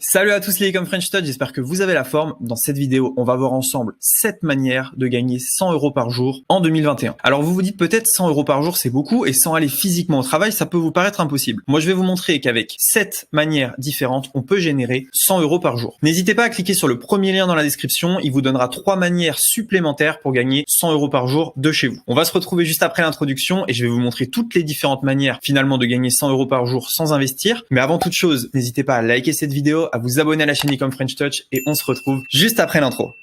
Salut à tous les comme French Touch, j'espère que vous avez la forme. Dans cette vidéo, on va voir ensemble 7 manières de gagner 100 € par jour en 2021. Alors vous vous dites peut-être 100 € par jour c'est beaucoup et sans aller physiquement au travail, ça peut vous paraître impossible. Moi je vais vous montrer qu'avec 7 manières différentes, on peut générer 100 € par jour. N'hésitez pas à cliquer sur le premier lien dans la description, il vous donnera 3 manières supplémentaires pour gagner 100 € par jour de chez vous. On va se retrouver juste après l'introduction et je vais vous montrer toutes les différentes manières finalement de gagner 100 € par jour sans investir. Mais avant toute chose, n'hésitez pas à liker cette vidéo, à vous abonner à la chaîne Ecom French Touch et on se retrouve juste après l'intro.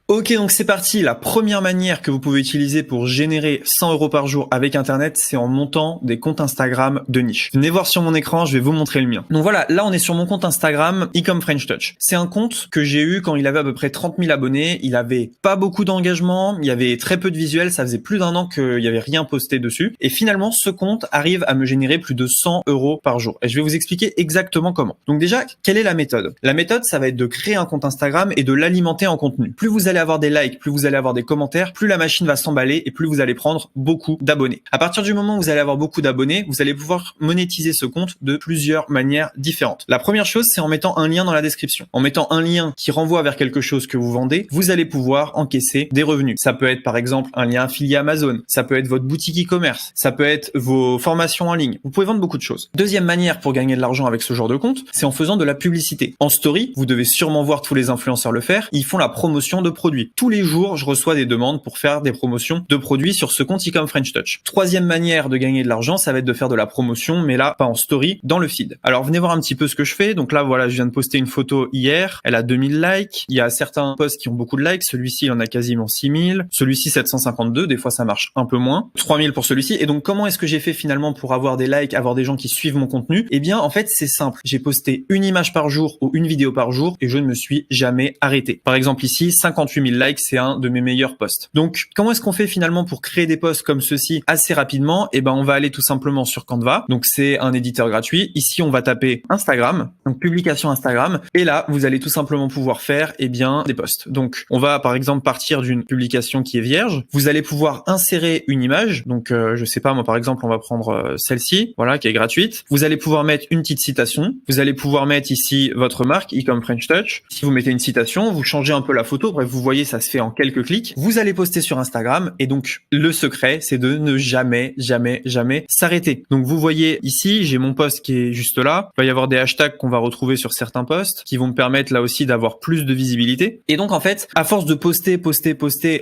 Ok, donc c'est parti. La première manière que vous pouvez utiliser pour générer 100 € par jour avec Internet, c'est en montant des comptes Instagram de niche. Venez voir sur mon écran, je vais vous montrer le mien. Donc voilà, là on est sur mon compte Instagram, Ecom French Touch. C'est un compte que j'ai eu quand il avait à peu près 30 000 abonnés. Il avait pas beaucoup d'engagement, il y avait très peu de visuels, ça faisait plus d'1 an qu'il y avait rien posté dessus. Et finalement, ce compte arrive à me générer plus de 100 € par jour. Et je vais vous expliquer exactement comment. Donc déjà, quelle est la méthode? La méthode, ça va être de créer un compte Instagram et de l'alimenter en contenu. Plus vous allez avoir des likes, plus vous allez avoir des commentaires, plus la machine va s'emballer et plus vous allez prendre beaucoup d'abonnés. À partir du moment où vous allez avoir beaucoup d'abonnés, vous allez pouvoir monétiser ce compte de plusieurs manières différentes. La première chose, c'est en mettant un lien dans la description. En mettant un lien qui renvoie vers quelque chose que vous vendez, vous allez pouvoir encaisser des revenus. Ça peut être par exemple un lien affilié Amazon, ça peut être votre boutique e-commerce, ça peut être vos formations en ligne. Vous pouvez vendre beaucoup de choses. Deuxième manière pour gagner de l'argent avec ce genre de compte, c'est en faisant de la publicité. En story, vous devez sûrement voir tous les influenceurs le faire, ils font la promotion de produits. Tous les jours, je reçois des demandes pour faire des promotions de produits sur ce compte Ecom French Touch. Troisième manière de gagner de l'argent, ça va être de faire de la promotion, mais là, pas en story, dans le feed. Alors, venez voir un petit peu ce que je fais. Donc là, voilà, je viens de poster une photo hier. Elle a 2000 likes. Il y a certains posts qui ont beaucoup de likes. Celui-ci, il en a quasiment 6000. Celui-ci, 752. Des fois, ça marche un peu moins. 3000 pour celui-ci. Et donc, comment est-ce que j'ai fait finalement pour avoir des likes, avoir des gens qui suivent mon contenu? Eh bien, en fait, c'est simple. J'ai posté une image par jour ou une vidéo par jour et je ne me suis jamais arrêté. Par exemple, ici, 58 000 likes, c'est un de mes meilleurs posts. Donc, comment est-ce qu'on fait finalement pour créer des posts comme ceci assez rapidement? Eh ben, on va aller tout simplement sur Canva. Donc, c'est un éditeur gratuit. Ici, on va taper Instagram, donc publication Instagram. Et là, vous allez tout simplement pouvoir faire, eh bien, des posts. Donc, on va par exemple partir d'une publication qui est vierge. Vous allez pouvoir insérer une image. Donc, je sais pas, moi, par exemple, on va prendre celle-ci, voilà, qui est gratuite. Vous allez pouvoir mettre une petite citation. Vous allez pouvoir mettre ici votre marque, Ecom French Touch. Si vous mettez une citation, vous changez un peu la photo. Bref, vous voyez, ça se fait en quelques clics. Vous allez poster sur Instagram et donc le secret, c'est de ne jamais s'arrêter. Donc vous voyez ici, j'ai mon post qui est juste là. Il va y avoir des hashtags qu'on va retrouver sur certains posts qui vont me permettre là aussi d'avoir plus de visibilité. Et donc en fait, à force de poster,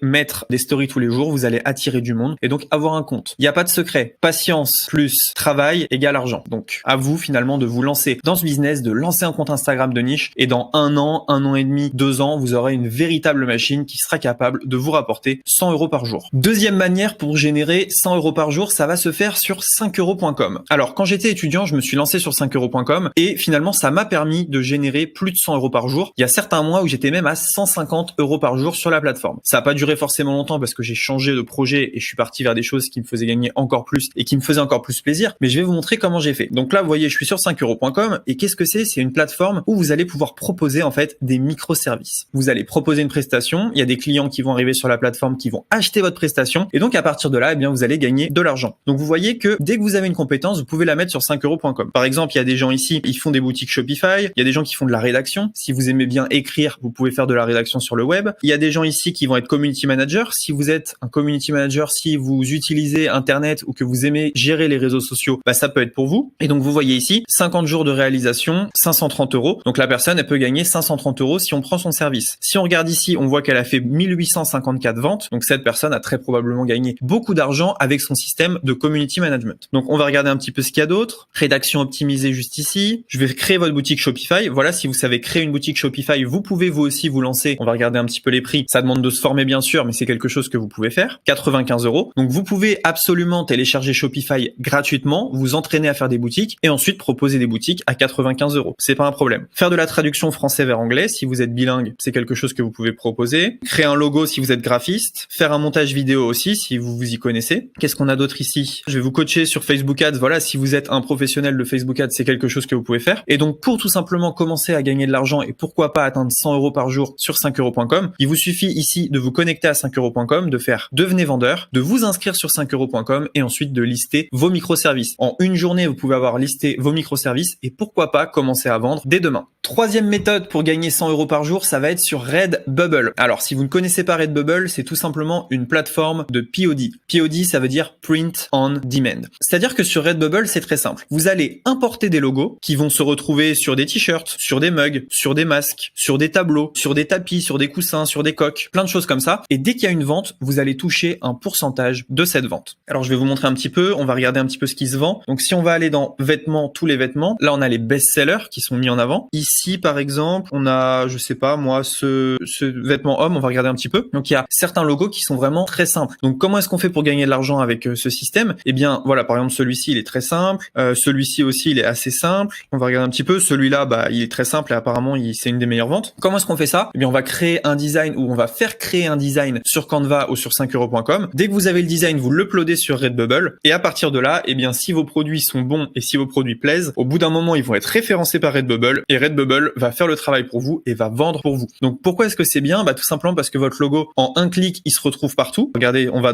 mettre des stories tous les jours, vous allez attirer du monde et donc avoir un compte. Il n'y a pas de secret. Patience plus travail égale argent. Donc à vous finalement de vous lancer dans ce business, de lancer un compte Instagram de niche et dans 1 an et demi, 2 ans, vous aurez une véritable machine qui sera capable de vous rapporter 100 € par jour. Deuxième manière pour générer 100 € par jour, ça va se faire sur 5euros.com. Alors, quand j'étais étudiant, je me suis lancé sur 5euros.com et finalement, ça m'a permis de générer plus de 100 € par jour. Il y a certains mois où j'étais même à 150 € par jour sur la plateforme. Ça n'a pas duré forcément longtemps parce que j'ai changé de projet et je suis parti vers des choses qui me faisaient gagner encore plus et qui me faisaient encore plus plaisir. Mais je vais vous montrer comment j'ai fait. Donc là, vous voyez, je suis sur 5euros.com et qu'est-ce que c'est? C'est une plateforme où vous allez pouvoir proposer en fait des microservices. Vous allez proposer une prestation. Il y a des clients qui vont arriver sur la plateforme, qui vont acheter votre prestation et donc à partir de là, eh bien, vous allez gagner de l'argent. Donc vous voyez que dès que vous avez une compétence, vous pouvez la mettre sur 5euros.com. Par exemple, il y a des gens ici, ils font des boutiques Shopify, il y a des gens qui font de la rédaction. Si vous aimez bien écrire, vous pouvez faire de la rédaction sur le web. Il y a des gens ici qui vont être community manager. Si vous êtes un community manager, si vous utilisez Internet ou que vous aimez gérer les réseaux sociaux, bah, ça peut être pour vous. Et donc vous voyez ici, 50 jours de réalisation, 530 €. Donc la personne, elle peut gagner 530 € si on prend son service. Si on regarde ici, on voit qu'elle a fait 1854 ventes. Donc cette personne a très probablement gagné beaucoup d'argent avec son système de community management. Donc on va regarder un petit peu ce qu'il y a d'autre. Rédaction optimisée juste ici. Je vais créer votre boutique Shopify. Voilà, si vous savez créer une boutique Shopify, vous pouvez vous aussi vous lancer. On va regarder un petit peu les prix. Ça demande de se former bien sûr, mais c'est quelque chose que vous pouvez faire. 95 €. Donc vous pouvez absolument télécharger Shopify gratuitement, vous entraîner à faire des boutiques et ensuite proposer des boutiques à 95 €. C'est pas un problème. Faire de la traduction français vers anglais, si vous êtes bilingue, c'est quelque chose que vous pouvez proposer proposer, créer un logo si vous êtes graphiste, faire un montage vidéo aussi si vous vous y connaissez. Qu'est-ce qu'on a d'autre ici? Je vais vous coacher sur Facebook Ads. Voilà, si vous êtes un professionnel de Facebook Ads, c'est quelque chose que vous pouvez faire. Et donc, pour tout simplement commencer à gagner de l'argent et pourquoi pas atteindre 100 euros par jour sur 5euros.com, il vous suffit ici de vous connecter à 5euros.com, de faire devenez vendeur, de vous inscrire sur 5euros.com et ensuite de lister vos microservices. En une journée, vous pouvez avoir listé vos microservices et pourquoi pas commencer à vendre dès demain. Troisième méthode pour gagner 100 euros par jour, ça va être sur Redbubble. Alors, si vous ne connaissez pas Redbubble, c'est tout simplement une plateforme de POD. POD, ça veut dire Print on Demand. C'est-à-dire que sur Redbubble, c'est très simple. Vous allez importer des logos qui vont se retrouver sur des t-shirts, sur des mugs, sur des masques, sur des tableaux, sur des tapis, sur des coussins, sur des coques, plein de choses comme ça. Et dès qu'il y a une vente, vous allez toucher un pourcentage de cette vente. Alors, je vais vous montrer un petit peu. On va regarder un petit peu ce qui se vend. Donc, si on va aller dans vêtements, tous les vêtements, là, on a les best-sellers qui sont mis en avant. Ici, par exemple, on a, je sais pas, moi, ce vêtement homme, on va regarder un petit peu. Donc, il y a certains logos qui sont vraiment très simples. Donc, comment est-ce qu'on fait pour gagner de l'argent avec ce système? Eh bien, voilà, par exemple, celui-ci, il est très simple. Celui-ci aussi, il est assez simple. On va regarder un petit peu. Celui-là, bah, il est très simple et apparemment, c'est une des meilleures ventes. Comment est-ce qu'on fait ça? Eh bien, on va créer un design ou on va faire créer un design sur Canva ou sur 5euros.com. Dès que vous avez le design, vous l'uploadez sur Redbubble et à partir de là, eh bien, si vos produits sont bons et si vos produits plaisent, au bout d'un moment, ils vont être référencés par Redbubble et Redbubble va faire le travail pour vous et va vendre pour vous. Donc, pourquoi est-ce que c'est bien? Bah, tout simplement parce que votre logo, en un clic, il se retrouve partout. Regardez, on va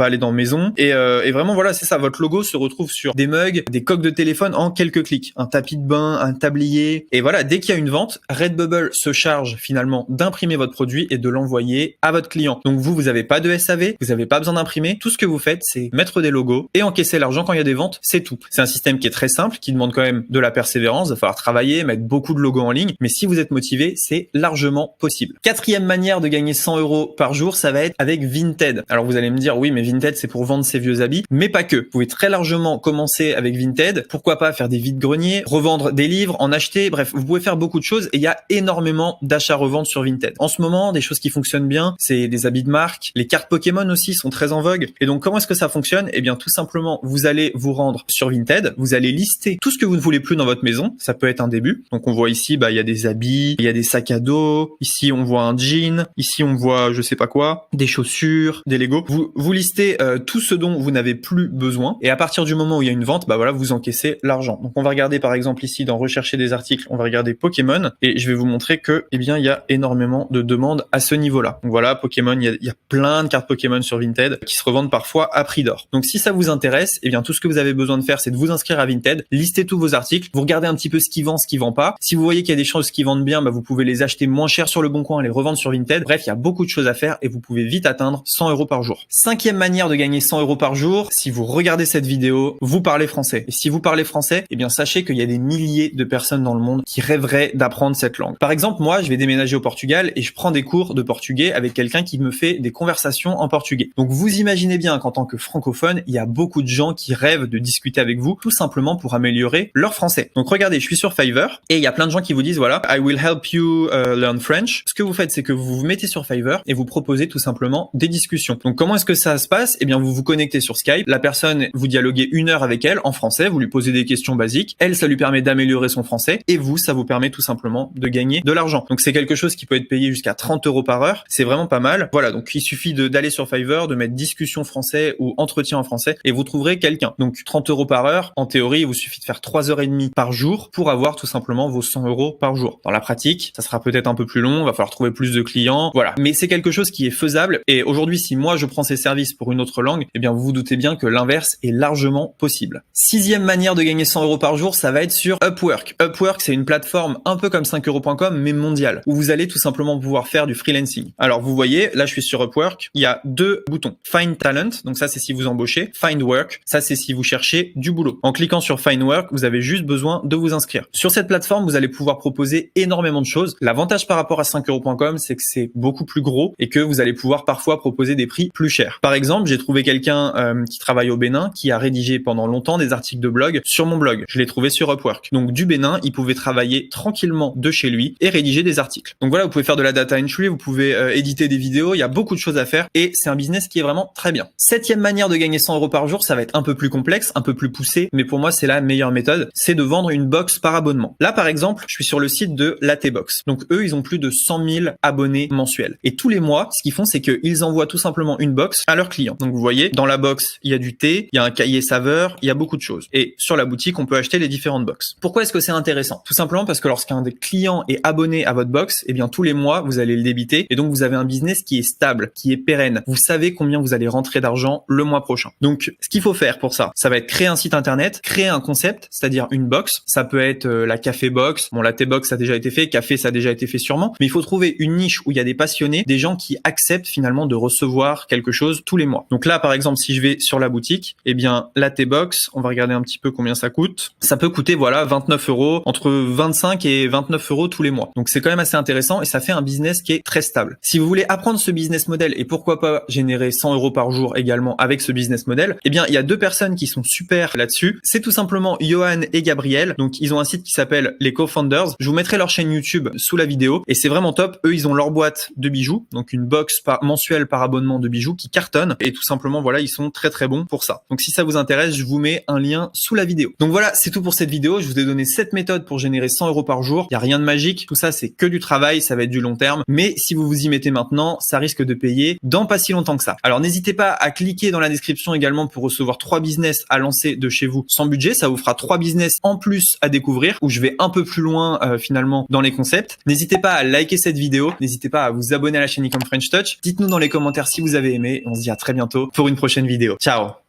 aller dans maison et vraiment, voilà, c'est ça. Votre logo se retrouve sur des mugs, des coques de téléphone en quelques clics. Un tapis de bain, un tablier. Et voilà, dès qu'il y a une vente, Redbubble se charge finalement d'imprimer votre produit et de l'envoyer à votre client. Donc, vous avez pas de SAV, vous avez pas besoin d'imprimer. Tout ce que vous faites, c'est mettre des logos et encaisser l'argent quand il y a des ventes. C'est tout. C'est un système qui est très simple, qui demande quand même de la persévérance. Il va falloir travailler, mettre beaucoup de logos en ligne. Mais si vous êtes motivé, c'est largement possible. Quatrième manière de gagner 100 euros par jour, ça va être avec Vinted. Alors vous allez me dire, oui, mais Vinted, c'est pour vendre ses vieux habits, mais pas que. Vous pouvez très largement commencer avec Vinted. Pourquoi pas faire des vides-greniers, revendre des livres, en acheter. Bref, vous pouvez faire beaucoup de choses et il y a énormément d'achats-reventes sur Vinted. En ce moment, des choses qui fonctionnent bien, c'est des habits de marque. Les cartes Pokémon aussi sont très en vogue. Et donc, comment est-ce que ça fonctionne? Eh bien, tout simplement, vous allez vous rendre sur Vinted. Vous allez lister tout ce que vous ne voulez plus dans votre maison. Ça peut être un début. Donc, on voit ici, bah, il y a des habits, il y a des sacs à dos. Ici, on voit un jean. Ici, on voit, je sais pas quoi, des chaussures, des Legos. Vous listez tout ce dont vous n'avez plus besoin. Et à partir du moment où il y a une vente, bah voilà, vous encaissez l'argent. Donc, on va regarder, par exemple, ici, dans rechercher des articles, on va regarder Pokémon. Et je vais vous montrer que, eh bien, il y a énormément de demandes à ce niveau-là. Donc voilà, Pokémon, il y a plein de cartes Pokémon sur Vinted qui se revendent parfois à prix d'or. Donc, si ça vous intéresse, eh bien, tout ce que vous avez besoin de faire, c'est de vous inscrire à Vinted, lister tous vos articles, vous regardez un petit peu ce qui vend, ce qui vend pas. Si vous voyez qu'il y a des choses qui vendent bien, bah, vous pouvez les acheter moins cher sur le Bon Coin, les revendre sur Vinted. Bref, il y a beaucoup de choses à faire et vous pouvez vite atteindre 100 euros par jour. Cinquième manière de gagner 100 euros par jour, si vous regardez cette vidéo, vous parlez français. Et si vous parlez français, eh bien, sachez qu'il y a des milliers de personnes dans le monde qui rêveraient d'apprendre cette langue. Par exemple, moi, je vais déménager au Portugal et je prends des cours de portugais avec quelqu'un qui me fait des conversations en portugais. Donc, vous imaginez bien qu'en tant que francophone, il y a beaucoup de gens qui rêvent de discuter avec vous, tout simplement pour améliorer leur français. Donc, regardez, je suis sur Fiverr et il y a plein de gens qui vous disent, voilà, I will help you learn French. Ce que vous faites, c'est que vous vous mettez sur Fiverr et vous proposez tout simplement des discussions. Donc, comment est-ce que ça se passe? Eh bien, vous vous connectez sur Skype. La personne, vous dialoguez 1 heure avec elle en français. Vous lui posez des questions basiques. Elle, ça lui permet d'améliorer son français et vous, ça vous permet tout simplement de gagner de l'argent. Donc, c'est quelque chose qui peut être payé jusqu'à 30 euros par heure. C'est vraiment pas mal. Voilà. Donc, il suffit d'aller sur Fiverr, de mettre discussion français ou entretien en français et vous trouverez quelqu'un. Donc, 30 euros par heure. En théorie, il vous suffit de faire 3h30 par jour pour avoir tout simplement vos 100 euros par jour. Dans la pratique, ça sera peut-être un peu plus long. Il va falloir trouver plus de clients. Voilà. Mais c'est quelque chose qui est faisable. Et aujourd'hui, si moi, je prends ces services pour une autre langue, eh bien, vous vous doutez bien que l'inverse est largement possible. Sixième manière de gagner 100 euros par jour, ça va être sur Upwork. Upwork, c'est une plateforme un peu comme 5euros.com, mais mondiale, où vous allez tout simplement pouvoir faire du freelancing. Alors, vous voyez, là, je suis sur Upwork. Il y a 2 boutons. Find Talent. Donc ça, c'est si vous embauchez. Find Work. Ça, c'est si vous cherchez du boulot. En cliquant sur Find Work, vous avez juste besoin de vous inscrire. Sur cette plateforme, vous allez pouvoir proposer énormément de choses. L'avantage par rapport à 5euros.com, c'est que c'est beaucoup plus gros et que vous allez pouvoir parfois proposer des prix plus chers. Par exemple, j'ai trouvé quelqu'un qui travaille au Bénin, qui a rédigé pendant longtemps des articles de blog sur mon blog. Je l'ai trouvé sur Upwork. Donc du Bénin, il pouvait travailler tranquillement de chez lui et rédiger des articles. Donc voilà, vous pouvez faire de la data entry, vous pouvez éditer des vidéos, il y a beaucoup de choses à faire et c'est un business qui est vraiment très bien. Septième manière de gagner 100 euros par jour, ça va être un peu plus complexe, un peu plus poussé, mais pour moi c'est la meilleure méthode, c'est de vendre une box par abonnement. Là par exemple, je suis sur le site de Lattebox. Donc eux, ils ont plus de 100 000 abonnés mensuels. Et tous les mois, ce qu'ils font, c'est qu'ils envoient tout simplement une box à leurs clients. Donc vous voyez, dans la box, il y a du thé, il y a un cahier saveur, il y a beaucoup de choses. Et sur la boutique, on peut acheter les différentes box. Pourquoi est-ce que c'est intéressant? Tout simplement parce que lorsqu'un des clients est abonné à votre box, eh bien tous les mois, vous allez le débiter et donc vous avez un business qui est stable, qui est pérenne. Vous savez combien vous allez rentrer d'argent le mois prochain. Donc ce qu'il faut faire pour ça va être créer un site internet, créer un concept, c'est-à-dire une box. Ça peut être la café box. Bon, la thé box, ça a déjà été fait. Café, ça a déjà été fait sûrement. Mais il faut trouver une niche où il y a des passionnés, des gens qui acceptent finalement de recevoir quelque chose tous les mois. Donc là, par exemple, si je vais sur la boutique, eh bien, la thé box, on va regarder un petit peu combien ça coûte. Ça peut coûter, voilà, 29 €, entre 25 et 29 € tous les mois. Donc c'est quand même assez intéressant et ça fait un business qui est très stable. Si vous voulez apprendre ce business model et pourquoi pas générer 100 € par jour également avec ce business model, eh bien, il y a deux personnes qui sont super là-dessus. C'est tout simplement Johan et Gabriel. Donc ils ont un site qui s'appelle les Co-Founders. Je vous mettrai leur chaîne YouTube sous la vidéo et c'est vraiment top. Eux, ils ont leur boîte de bijoux, donc une box mensuelle par abonnement de bijoux qui cartonne et tout simplement, voilà, ils sont très très bons pour ça. Donc si ça vous intéresse, je vous mets un lien sous la vidéo. Donc voilà, c'est tout pour cette vidéo. Je vous ai donné 7 méthodes pour générer 100 € par jour. Il y a rien de magique. Tout ça, c'est que du travail. Ça va être du long terme. Mais si vous vous y mettez maintenant, ça risque de payer dans pas si longtemps que ça. Alors n'hésitez pas à cliquer dans la description également pour recevoir 3 business à lancer de chez vous sans budget. Ça vous fera 3 business en plus à découvrir où je vais un peu plus loin finalement dans les concepts. N'hésitez pas à liker cette vidéo. N'hésitez pas à vous abonner à la chaîne Ecom French Touch. Dites-nous dans les commentaires si vous avez aimé. On se dit à très bientôt pour une prochaine vidéo. Ciao!